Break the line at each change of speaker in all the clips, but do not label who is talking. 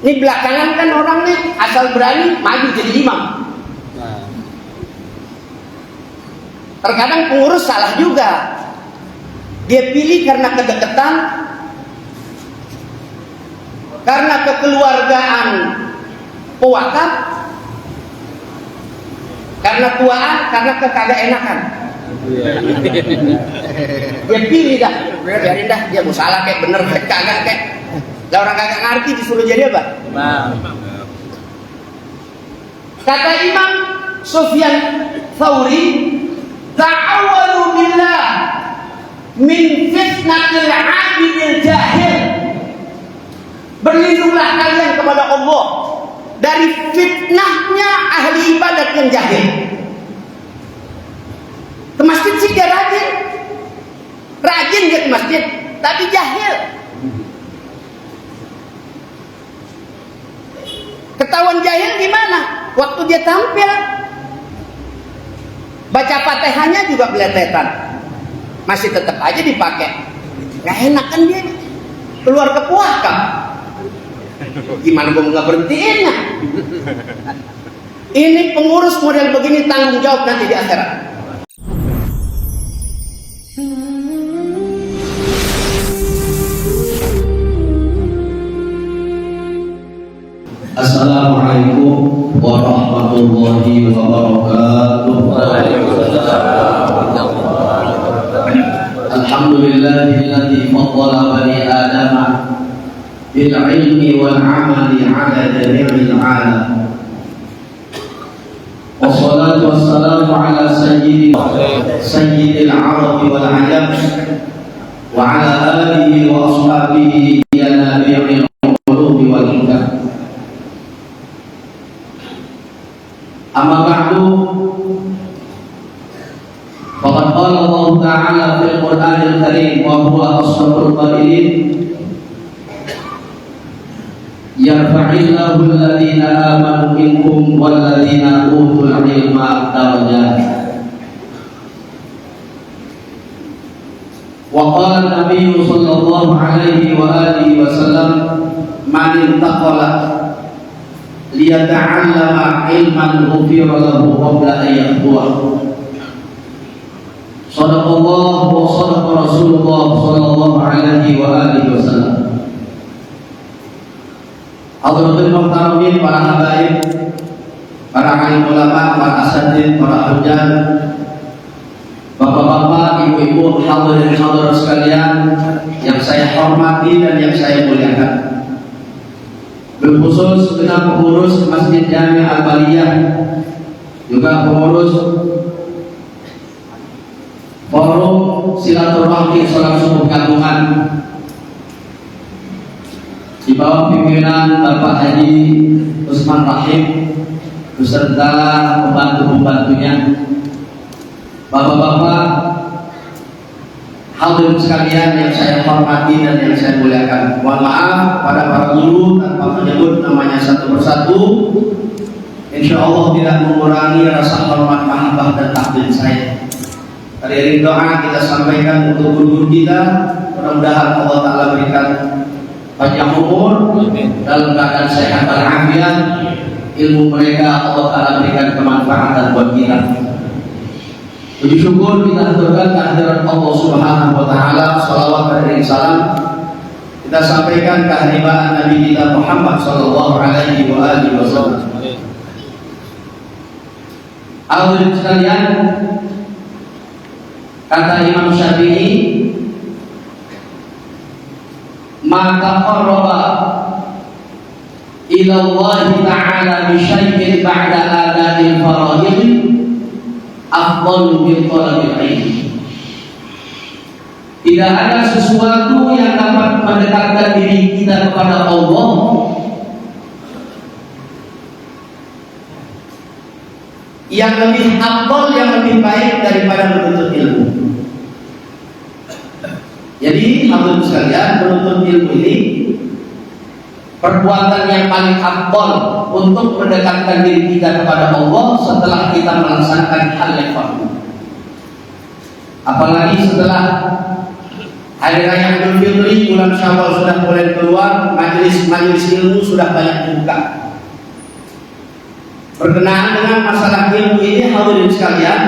Ini belakangan kan orang nih asal berani maju jadi imam. Terkadang pengurus salah juga. Dia pilih karena kedekatan, karena kekeluargaan pewakaf, karena tuaan, karena kekagak enakan. Dia pilih dah, biarin dah, dia mau salah kayak bener kayak kagak kayak. Lah orang kagak ngerti disuruh jadi apa? Kata Imam Sufyan Tsauri, ta'awwalu billah min fitnatil 'abidil jahil. Berlindunglah kalian kepada Allah dari fitnahnya ahli ibadat yang jahil. Ke masjid sih dia rajin. Rajin dia ke masjid, tapi jahil. Ketahuan jahil gimana? Waktu dia tampil baca Fatihahnya juga beletetan. Masih tetap aja dipakai. Gak enak kan dia keluar ke puaka. Gimana gue nggak berhentiinnya? Ini pengurus model begini tanggung jawab nanti di akhirat.
Assalamualaikum warahmatullahi wabarakatuh. Alhamdulillahilladzi faddala bani Adam bil ilmi wal amali ala jami'il alam. Wassalatu wassalamu ala sayyidil arab wal ajam wa ala alihi wa ashabihi ya nabiyyil qulubi wal hikam. Amma ba'du, faqad qala Allah Ta'ala fil Qur'anil Karim wa huwa asdaqul qailin, yarfa'illahu alladhina amanu minkum walladhina utul ilma darajat. Wa qala an-nabiy sallallahu alaihi wa alihi wasallam, man intaqala liyata'allama ilman ghufira lahu qabla an yaqduwa. Shadaqallah wa shadaqa Rasulullah sallallahu alaihi wa alihi wasallam. Hadratul muhtaramin, para habaib, para alim ulama, para asatidz, para hujjah, bapak-bapak, ibu-ibu, hadirin hadirat sekalian yang saya hormati dan yang saya muliakan. Berkhusus segenap pengurus Masjid Jami' Al-Baliyah, juga pengurus Forum Silaturahmi Salat Subuh Gabungan di bawah pimpinan Bapak Haji Usman Rahim beserta pembantu-pembantunya, bapak-bapak, hadirin sekalian yang saya hormati dan yang saya muliakan. Mohon maaf pada para guru tanpa menyebut namanya satu persatu. Insya Allah tidak mengurangi rasa hormat, mahabbah dan takdim saya. Dari doa kita sampaikan untuk guru kita, mudah-mudahan Allah Ta'ala berikan panjang umur dalam keadaan sehat dan afiat. Ilmu mereka Allah Ta'ala berikan kemanfaatan buat kita. Puji syukur kita aturkan kehadirat Allah Subhanahu wa Ta'ala. Salawat dan salam kita sampaikan kehadiran Nabi kita Muhammad sallallahu alaihi wa alihi wasallam. Hadirin sekalian, kata Imam Syafi'i, ma taqarraba ila Allah Ta'ala bi syai'in ba'da ada'il faraid afdalu min thalabil ilm. Tidak ada sesuatu yang dapat mendekatkan diri kita kepada Allah yang lebih afdal, yang lebih baik daripada menuntut ilmu. Jadi hadirin sekalian, menuntut ilmu ini perbuatan yang paling afdal untuk mendekatkan diri kita kepada Allah setelah kita melaksanakan hal yang fardu. Apalagi setelah Hari Raya Idul Fitri, bulan Syawal sudah mulai keluar, majelis ilmu sudah banyak buka. Berkenaan dengan masalah ilmu ini, hadirin sekalian,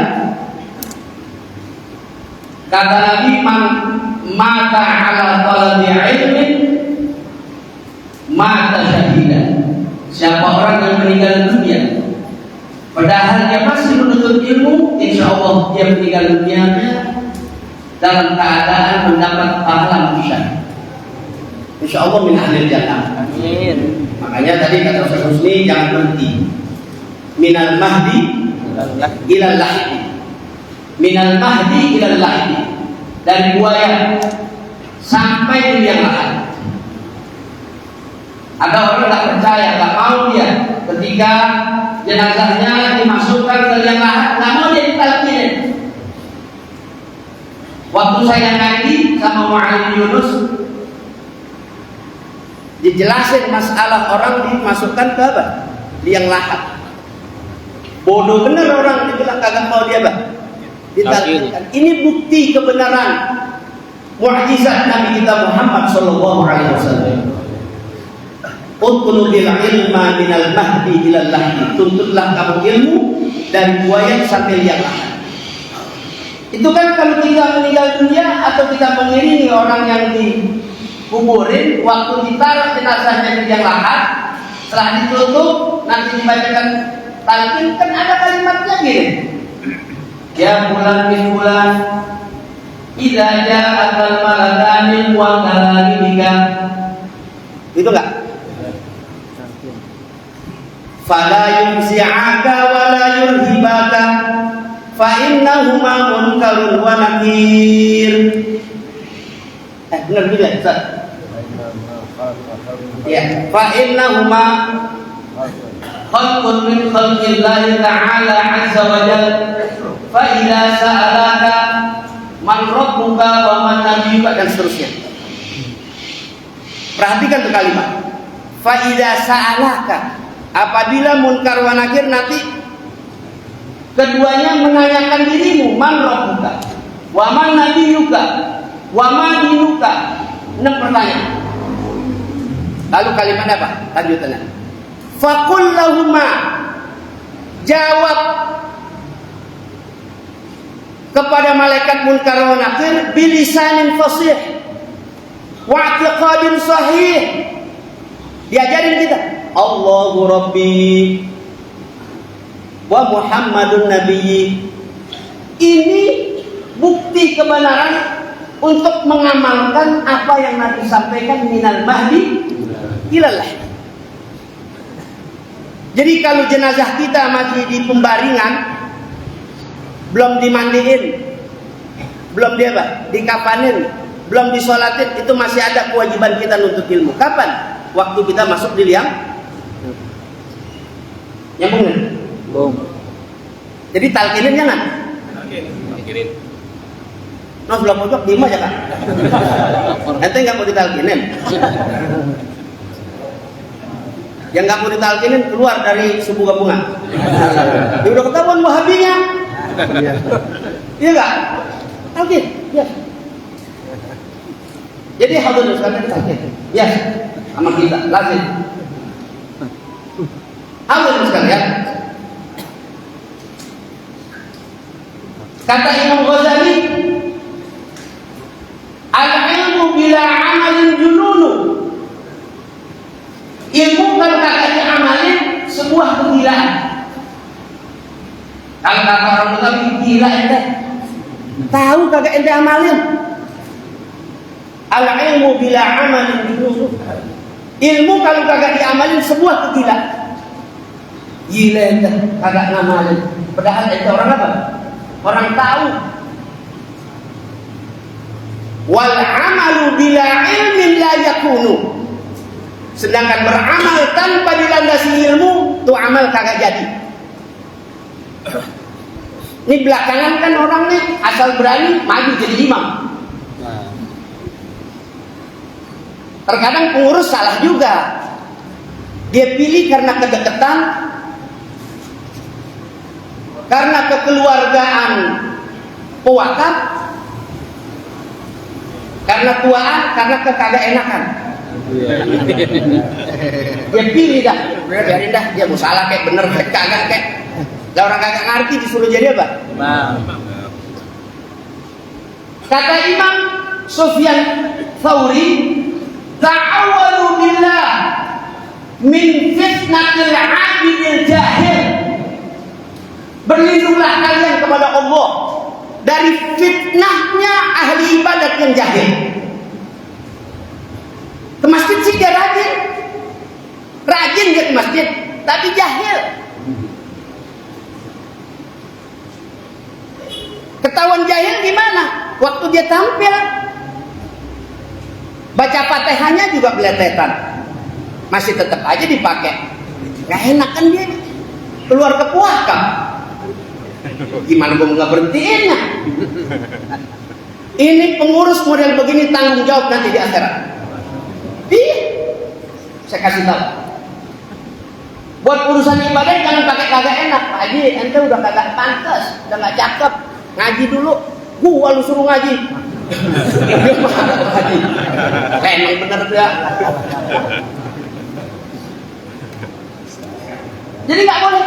kata Nabi, man mata ala talabi ilmin mata syahidan. Siapa orang yang meninggal dunia padahal dia masih menuntut ilmu, insya Allah dia meninggal dunianya dalam keadaan mendapat pahala syahid. Insya Allah min ahlil jannah. Amin. Makanya tadi kata Ustaz Husni, jangan berhenti. Minal mahdi ilal lahdi. Minal mahdi ilal lahdi. Dari buaya sampai ke liang lahat. Ada orang tak percaya, tak mau dia ketika jenazahnya dimasukkan ke liang lahat, tak mau dia ditalqinin. Waktu saya ngaji sama Mu'alim Yunus, dijelasin masalah orang dimasukkan ke apa? Liang lahat. Bodoh bener orang dibilang kagak mau dia bah. Ditalqinkan. Ini bukti kebenaran mukjizat Nabi kita Muhammad sallallahu alaihi wasallam. Utlul ilma minal mahdi ilal lahdi. Tuntutlah kamu ilmu dari buaya sampai liang lahat. Itu kan kalau kita meninggal dunia atau kita mengiringi orang yang dikuburin, waktu ditaruh jenazahnya di liang lahat, setelah ditutup nanti dibacakan talqin, kan ada kalimatnya gini. Ya bulan bin bulan, idza ja'al malakani wa kalimika. Itu enggak? Fala yumsi'aka wa la yurhibaka fa innahuma munkarun wa nakir. Benar juga, Ustaz? Ya, fa innahuma khalqun min khalqillahi ta'ala 'azza wa jalla. Fa idza sa'alaka man rabbuka wa man nabiyyuka, dan seterusnya. Perhatikan tuh kalimat. Fa idza sa'alaka, apabila munkar wa nakir nanti keduanya menanyakan dirimu, man rabbuka wa man nabiyyuka wa ma dinuka. 6 pertanyaan. Lalu kalimat apa? Lanjutannya. Faqul lahumma, jawab kepada malaikat munkar wa nakir bilisanin fasih wa i'tiqadin sahih. Diajarin kita, Allahu Rabbi wa Muhammadun Nabiyyi. Ini bukti kebenaran untuk mengamalkan apa yang Nabi sampaikan minal mahdi ilallah. Jadi kalau jenazah kita masih di pembaringan, belum dimandiin, belum dia apa? Dikafanin, belum disolatin, itu masih ada kewajiban kita nuntut ilmu. Kapan? Waktu kita masuk di liang. Nyambung nggak? Belum. Jadi talqinin jangan. Talqinin. Nah, sebelah pojok diem aja kan. Ente nggak mau ditalqinin. Yang nggak mau ditalqinin keluar dari subuh gabungan. Dia udah ketahuan wahabinya. Iya nggak? Talqin. Ya. Jadi hadirin sekalian talqin. Ya. Sama kita, lazim. Hadirin sekalian, kata Imam Ghazali, al-ilmu bila amalin jununu. Ilmu kalau kagak diamalin sebuah kegilaan. Kalau kata orang Betawi, gila ente. Tahu kagak ente amalin. Al-ilmu bila amalin jununu. Ilmu kalau kagak diamalin sebuah kegilaan. Gila ente, kagak ngamalin. Padahal ente orang apa? Orang tahu. Wal amalu bila ilmin la yakunu. Sedangkan beramal tanpa dilandasi ilmu, tuh amal kagak jadi. Ini belakangan kan orang nih asal berani maju jadi imam. Terkadang pengurus salah juga. Dia pilih karena kedekatan, karena kekeluargaan pewakaf,
Karena tuaan, karena kagak enakan. Dia pilih dah, biarin dah, dia mau salah kayak bener kayak kagak kayak. Lah orang kagak ngerti disuruh jadi apa? Kata Imam Sufyan Tsauri, ta'awwalu billah min fitnatil 'abidil jahil. Berlindunglah kalian kepada Allah dari fitnahnya ahli ibadat yang jahil. Ke masjid sih dia rajin dia ke masjid, tapi jahil. Ketahuan jahil gimana? Waktu dia tampil, baca Fatihahnya juga beletetan, masih tetap aja dipakai. Gak enak kan dia, keluar ke puaka. Gimana gue nggak berhentiinnya? Ini pengurus model begini tanggung jawab nanti di akhirat. Saya kasih tahu. Buat urusan ibadah jangan pakai kagak enak. Pak Haji, ente udah kagak pantas, udah nggak cakep. Ngaji dulu. Gua lu suruh ngaji. Haji. Emang bener dia. Jadi nggak boleh.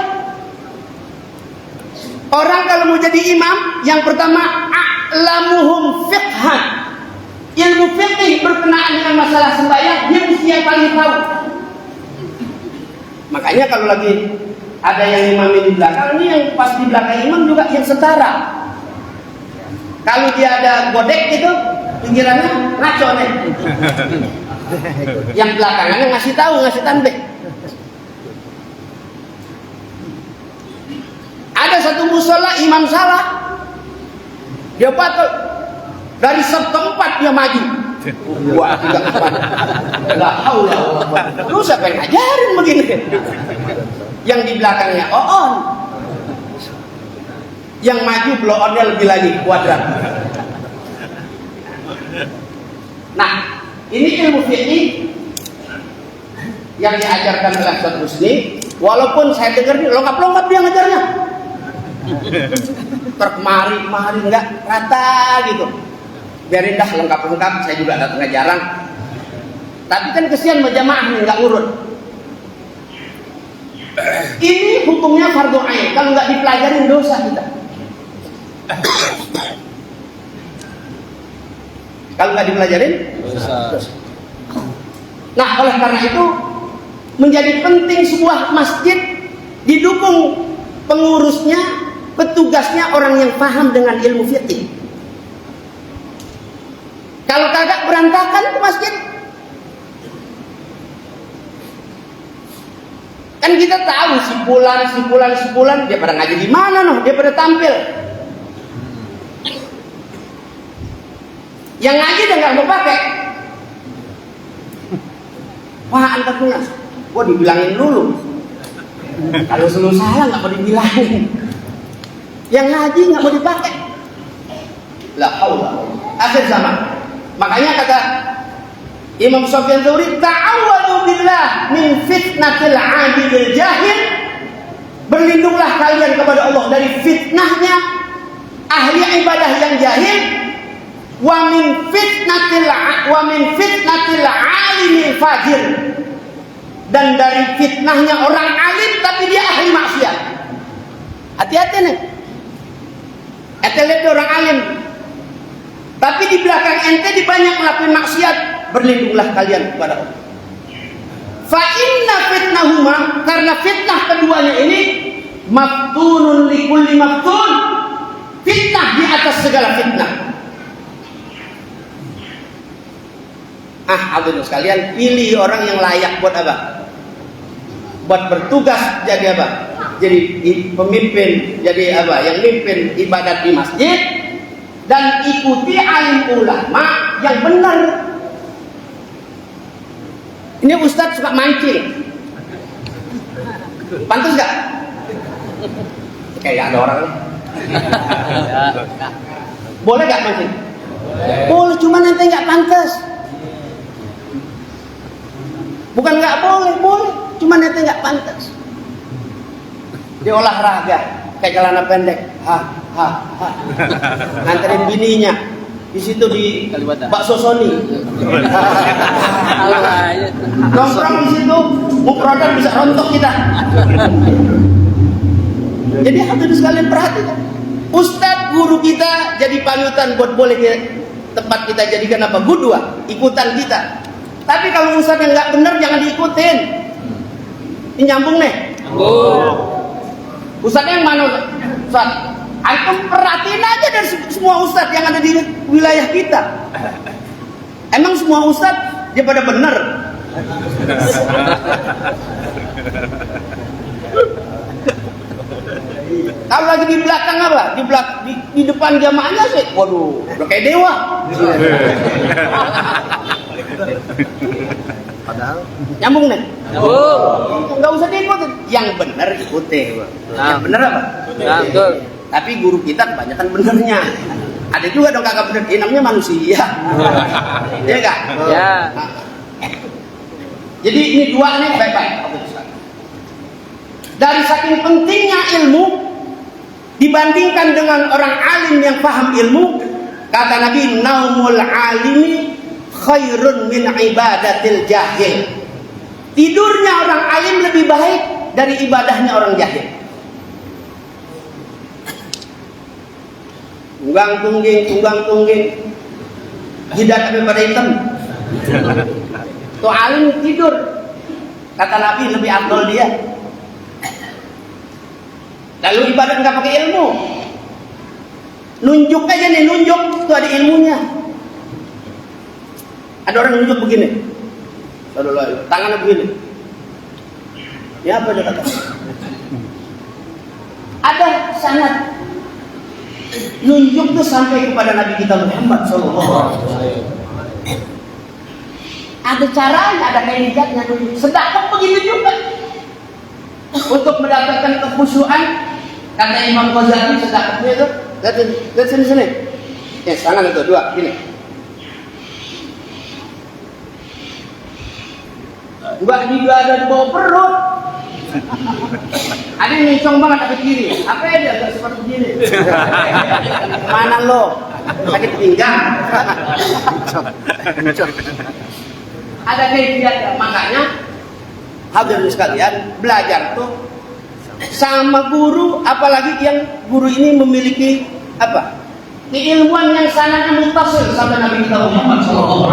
Orang kalau mau jadi imam, yang pertama a'lamuhum fiqhan. Ilmu fikih berkenaan dengan masalah sembahyang, dia mesti yang paling tahu. Makanya kalau lagi ada yang imamin di belakang, ini yang pas di belakang imam juga yang setara. Kalau dia ada godek gitu, pinggirannya ngaco nih. Yang belakangannya ngasih tahu, ngasih tanbih. Ada satu musola imam salah, dia patut dari sub keempat dia maju. Wah, tidak tepat. La haula wala quwwata. Lu siapa yang ngajarin begini? Yang di belakangnya on. Yang maju blow on-nya lebih lagi kuadrat. Nah, ini ilmu fikih yang diajarkan oleh Ustaz Husni. Walaupun saya dengar nih lengkap-lengkap dia ngajarnya. Terkemari enggak rata gitu. Biarin dah lengkap-lengkap, saya juga datangnya jarang. Tapi kan kesian berjamaah nih, nggak urut. Ini hukumnya fardhu ain. Kalau nggak dipelajarin dosa kita. Kalau nggak dipelajarin dosa. Nah, oleh karena itu menjadi penting sebuah masjid didukung pengurusnya, petugasnya orang yang paham dengan ilmu fikih. Kalau kagak berantakan ke masjid. Kan kita tahu sebulan dia pada ngaji di mana noh, dia pada tampil. Yang ngaji dia nggak mau pakai. Wah, antaknya, gua dibilangin dulu. Kalau selalu salah nggak mau dibilangin. Yang ngaji nggak mau dipakai. La haula. Akhir zaman. Makanya kata Imam Sufyan Tsauri, ta'awwadu billah min fitnatil 'abidil jahil. Berlindunglah kalian kepada Allah dari fitnahnya ahli ibadah yang jahil, wa min fitnatil 'alimil fajir. Dan dari fitnahnya orang alim tapi dia ahli maksiat. Hati-hati nih. Ente lihat orang alim tapi di belakang ente di banyak melakukan maksiat, berlindunglah kalian kepada Allah. Fa inna fitnahuma, karena fitnah keduanya ini maftunun likulli maftun, fitnah di atas segala fitnah. Hadirin sekalian, pilih orang yang layak buat apa? Buat bertugas jadi apa? Jadi pemimpin, jadi apa? Yang mimpin ibadat di masjid. Dan ikuti alim ulama yang benar. Ini Ustadz suka mancing. Pantas gak? Kayak ada orang nih. Boleh gak mancing? Boleh, cuma nanti gak pantas. Bukan gak boleh, boleh. Cuma nanti gak pantas. Dia olahraga kayak celana pendek, nganterin bininya, di situ di
Kalibata.
Bakso Sony. Nongkrong di situ, mukrodar bisa rontok kita. Jadi hadirin sekalian perhatikan. Ustadz guru kita jadi panutan buat boleh tempat kita jadikan apa? Gudwa, ikutan kita. Tapi kalau ustadz yang nggak benar jangan diikutin. Ini nyambung nih. Ustadznya yang mana Ustadz? Antum perhatiin aja dari semua ustadz yang ada di wilayah kita. Emang semua ustadz dia pada benar? Kalau lagi di belakang apa? Di depan jamaahnya sih, waduh, udah kayak dewa.
Padahal
Nyambung nih? Nggak usah diikutin. Yang benar ikutin. Yang benar apa?
betul.
Tapi guru kita kebanyakan benernya. Ada juga dong kagak bener. Ini namanya manusia. Iya nggak?
Ya.
Nah. Jadi ini dua nih baik-baik. Dari saking pentingnya ilmu dibandingkan dengan orang alim yang paham ilmu, kata Nabi, naumul alimi khairun min ibadatil jahil. Tidurnya orang alim lebih baik dari ibadahnya orang jahil. Tunggang tungging, jidat sampai pada hitam. Tuh alim tidur, kata Nabi lebih afdal dia. Lalu ibadat nggak pakai ilmu, nunjuk aja nih, nunjuk tuh ada ilmunya. Ada orang nunjuk begini, tangannya begini. Ya apa dia kata? Ada sanad nunjuk tuh sampai kepada Nabi kita Muhammad SAW. Ada caranya, ada kaidahnya nunjuk. Sedekah begini juga. Untuk mendapatkan kekhusyuan, kata Imam Ghazali, sedekahnya itu lihat sini. Ya, tangan itu dua, gini. Enggak juga ada di bawah perut. Ada yang mencong banget ke kiri. Apa ya dia agak seperti begini? Mana lo? Sakit pinggang. Ada kayak makanya hadirin sekalian, belajar tuh sama guru, apalagi yang guru ini memiliki apa? Keilmuan yang sangatnya muttasil sama Nabi kita Muhammad SAW.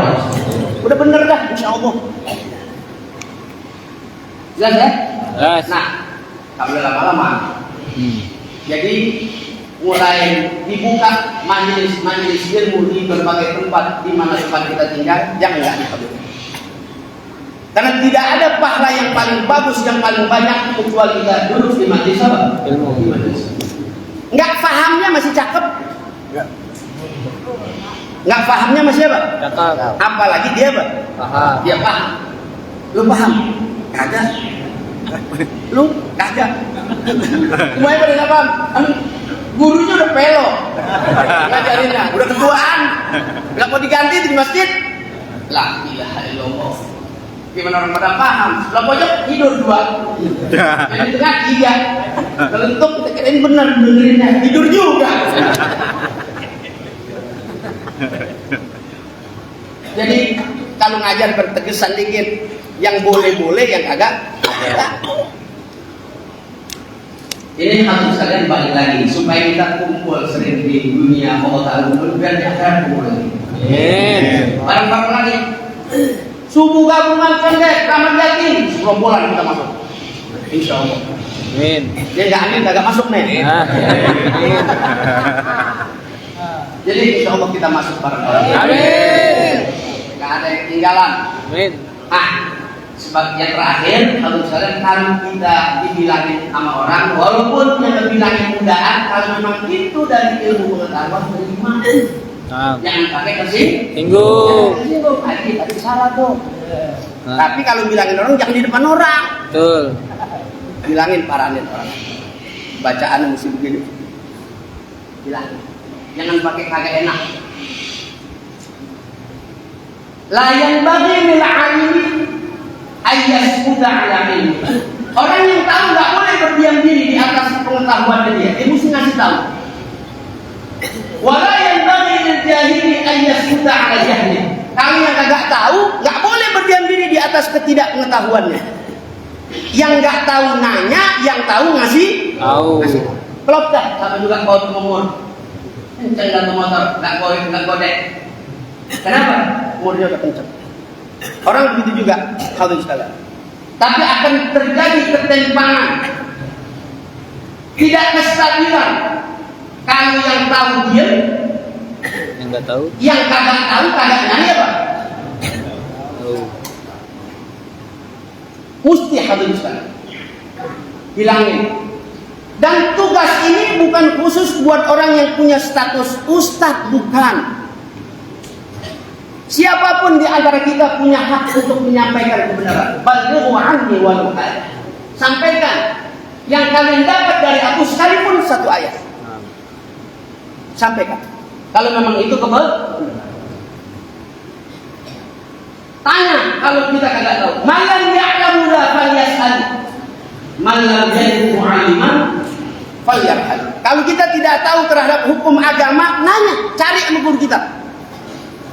Udah bener dah, insyaallah. Jelas ya?
Yes.
Nah, kalau lama-lama, jadi mulai dibuka majelis ilmu di berbagai tempat di mana tempat kita tinggal, jangan nggak dikabulkan. Karena tidak ada pahala yang paling bagus, yang paling banyak kecuali kita duduk di majelis apa?
Ilmu.
Di majelis. Nggak pahamnya masih cakep. Nggak pahamnya masih apa?
Cakep.
Apalagi dia apa?
Paham.
Dia paham. Lu paham? Kagak. Lu kagak. Semuanya pada nggak paham. Gurunya udah pelo, ngajarinnya udah ketuaan, nggak mau diganti di masjid. La ilaha illallah. Gimana orang pada paham? Sebelah pojok tidur dua, yang di tengah tiga. Kelentuk kita kirain bener dengerinnya, tidur juga. Jadi kalau ngajar bertegesan dikit, yang boleh-boleh, yang kagak. Ini harus kalian balik lagi supaya kita kumpul sering di dunia Allah Ta'ala kumpul biar di akhirat kumpul lagi. Bareng-bareng lagi. Subuh gabungan pendek, Rahmat Yakin, segerombolan kita masuk. Insya Allah.
Amin.
Dia nggak amin, nggak masuk nih.
Amin.
Jadi insya Allah kita masuk bareng-bareng.
Amin.
Nggak ada yang ketinggalan.
Amin.
Ah, sebagian terakhir, kalau misalnya kalau kita dibilangin sama orang, walaupun yang dibilangin mudaan, kalau memang itu dari ilmu pengetahuan terima. Jangan pakai
Singgung.
Tadi salah tuh. Tapi kalau bilangin orang jangan di depan orang.
Betul.
Bilangin, paranin orang. Bacaan mesti begini. Bilangin. Jangan pakai kagak enak. Layan bagi lil alimi ayyaskuta ala ilmi. Orang yang tahu nggak boleh berdiam diri di atas pengetahuan dia. Dia mesti ngasih tahu. Wala yang bagi lil jahili ayyasuta ala jahli. Kalau yang kagak tahu, nggak boleh berdiam diri di atas ketidakpengetahuannya. Yang nggak tahu nanya, yang tahu ngasih.
Tahu.
Klop dah, sama juga kau umur. Kenceng satu motor, nggak godek. Kenapa? Umurnya udah kenceng. Orang begitu juga, hadirin sekalian. Tapi akan terjadi ketimpangan, tidak kestabilan. Kalau yang tahu diam,
Yang nggak tahu.
yang kagak tahu kagak nanya apa?
Tahu.
Mesti hadirin sekalian. Bilangin. Dan tugas ini bukan khusus buat orang yang punya status ustadz, bukan. Siapapun di antara kita punya hak untuk menyampaikan kebenaran. Balighu anni walau ayat. Sampaikan yang kalian dapat dari aku sekalipun satu ayat. Sampaikan. Kalau memang itu kebenaran. Tanya kalau kita kagak tahu. Malam ya'lamu la falyas'al. Malam yajid mu'aliman falyarhal. Kalau kita tidak tahu terhadap hukum agama, nanya, cari sama guru kita.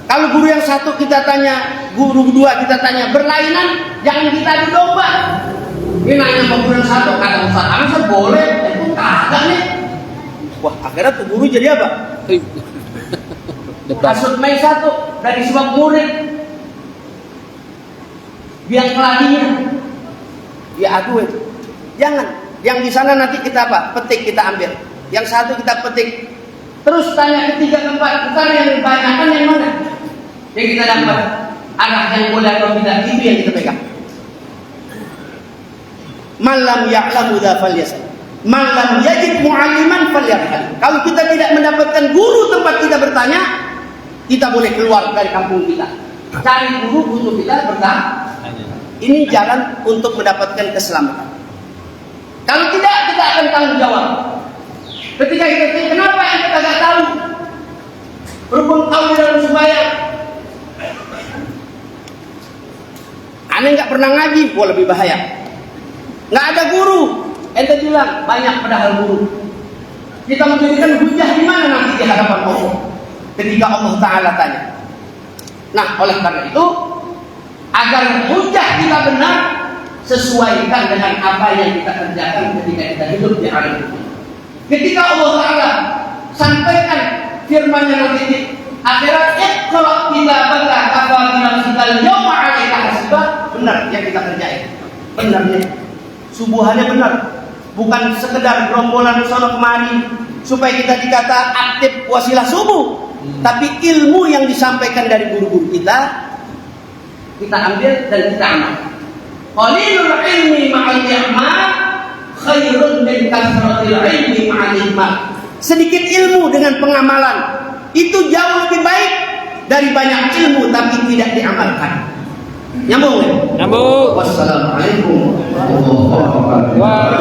Kalau guru yang satu kita tanya, guru dua kita tanya, berlainan, jangan kita adu domba. Ini nanya sama guru yang satu, kata Ustaz boleh, itu kagak nih. Wah, akhirnya tuh guru jadi apa?
Debat.
Kasut main satu dari semua murid, biang keladinya, dia adu itu. Jangan, yang di sana nanti kita apa? Petik, kita ambil. Yang satu kita petik. Terus tanya ketiga, keempat, bukan yang dibanyakan yang mana? Yang kita dapat arah yang boleh atau tidak, itu yang kita pegang. Malam ya'lamu dha falyasal. Malam yajid mu'alliman falyarhal. Kalau kita tidak mendapatkan guru tempat kita bertanya, kita boleh keluar dari kampung kita. Cari guru untuk kita bertanya. Ini jalan untuk mendapatkan keselamatan. Kalau tidak, kita akan tanggung jawab. Ketika kita tanya, kenapa yang kita tidak tahu? Berhubung kau di dalam sembahyang. Aneh nggak pernah ngaji, wah lebih bahaya. Nggak ada guru. Ente bilang banyak padahal guru. Kita menjadikan hujah di mana nanti di hadapan Allah ketika Allah Taala tanya. Nah, oleh karena itu, agar hujah kita benar, sesuaikan dengan apa yang kita kerjakan ketika kita hidup di alam ini. Ketika Allah Taala sampaikan firman-Nya nanti di akhirat, iqra kitabaka kafa bi nafsika al-yawma 'alaika hasiba, benar yang kita kerjain. Benarnya. Subuhannya benar. Bukan sekedar gerombolan sono kemari supaya kita dikata aktif wasilah subuh, tapi ilmu yang disampaikan dari guru-guru kita ambil dan kita amal. Qalilul ilmi ma'al i'ma khairun min kathratil ilmi ma'al ihmal. Sedikit ilmu dengan pengamalan itu jauh lebih baik dari banyak ilmu tapi tidak diamalkan. Nyambung ya?
Nyambung.
Wassalamualaikum warahmatullahi wabarakatuh.